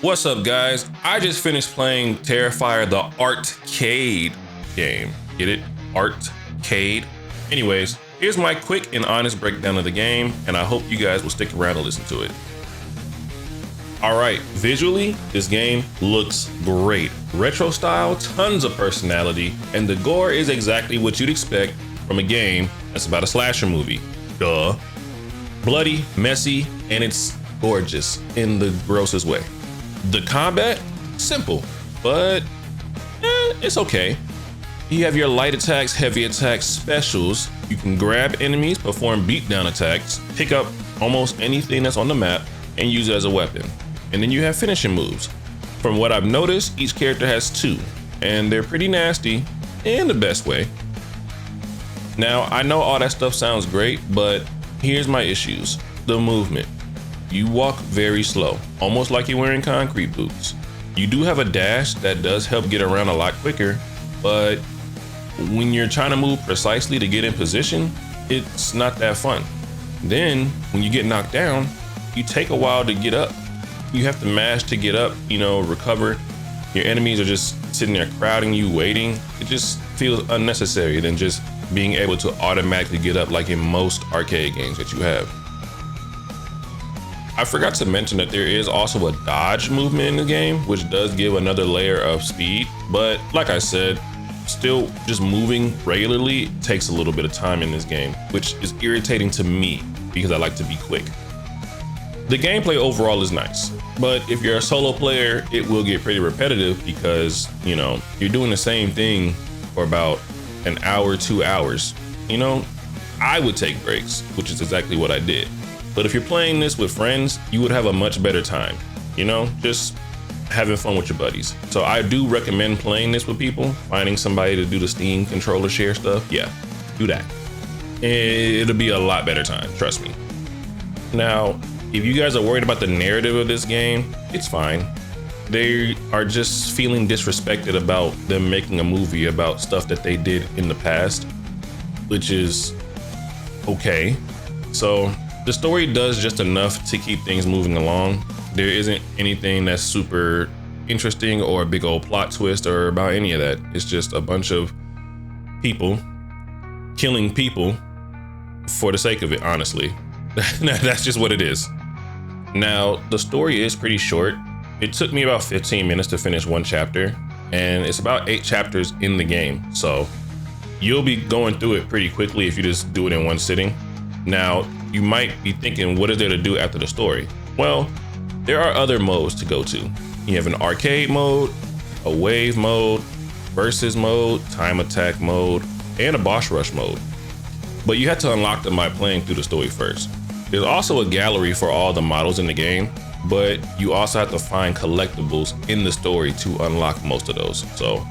What's up, guys? I just finished playing Terrifier, the ARTcade game. Get it? ARTcade. Anyways, here's my quick and honest breakdown of the game, and I hope you guys will stick around and listen to it. Alright, visually, this game looks great. Retro style, tons of personality, and the gore is exactly what you'd expect from a game that's about a slasher movie. Duh. Bloody, messy, and it's gorgeous in the grossest way. The combat, simple, but it's okay. You have your light attacks, heavy attacks, specials. You can grab enemies, perform beatdown attacks, pick up almost anything that's on the map, and use it as a weapon. And then you have finishing moves. From what I've noticed, each character has two, and they're pretty nasty in the best way. Now, I know all that stuff sounds great, but here's my issues. The movement. You walk very slow, almost like you're wearing concrete boots. You do have a dash that does help get around a lot quicker, but when you're trying to move precisely to get in position, it's not that fun. Then, when you get knocked down, you take a while to get up. You have to mash to get up, recover. Your enemies are just sitting there crowding you, waiting. It just feels unnecessary than just being able to automatically get up like in most arcade games that you have. I forgot to mention that there is also a dodge movement in the game, which does give another layer of speed. But like I said, still just moving regularly takes a little bit of time in this game, which is irritating to me because I like to be quick. The gameplay overall is nice, but if you're a solo player, it will get pretty repetitive because, you're doing the same thing for about an hour, 2 hours. I would take breaks, which is exactly what I did. But if you're playing this with friends, you would have a much better time, just having fun with your buddies. So I do recommend playing this with people, finding somebody to do the Steam controller share stuff. Yeah, do that. It'll be a lot better time, trust me. Now, if you guys are worried about the narrative of this game, it's fine. They are just feeling disrespected about them making a movie about stuff that they did in the past, which is okay. So the story does just enough to keep things moving along. There isn't anything that's super interesting or a big old plot twist or about any of that. It's just a bunch of people killing people for the sake of it, honestly. That's just what it is. Now, the story is pretty short. It took me about 15 minutes to finish one chapter, and it's about 8 chapters in the game. So you'll be going through it pretty quickly if you just do it in one sitting. Now, you might be thinking, what is there to do after the story? Well, there are other modes to go to. You have an arcade mode, a wave mode, versus mode, time attack mode, and a boss rush mode. But you have to unlock them by playing through the story first. There's also a gallery for all the models in the game, but you also have to find collectibles in the story to unlock most of those. So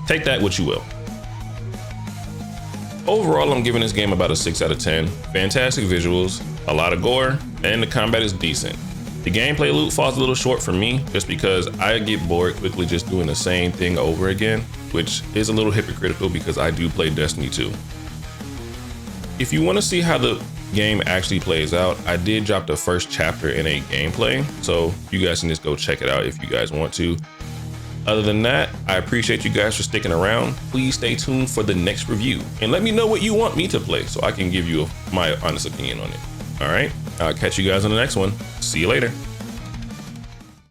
take that what you will. Overall, I'm giving this game about a 6 out of 10. Fantastic visuals, a lot of gore, and the combat is decent. The gameplay loop falls a little short for me just because I get bored quickly just doing the same thing over again, which is a little hypocritical because I do play Destiny 2. If you want to see how the game actually plays out, I did drop the first chapter in a gameplay, so you guys can just go check it out if you guys want to. Other than that, I appreciate you guys for sticking around. Please stay tuned for the next review and let me know what you want me to play so I can give you my honest opinion on it. All right, I'll catch you guys on the next one. See you later.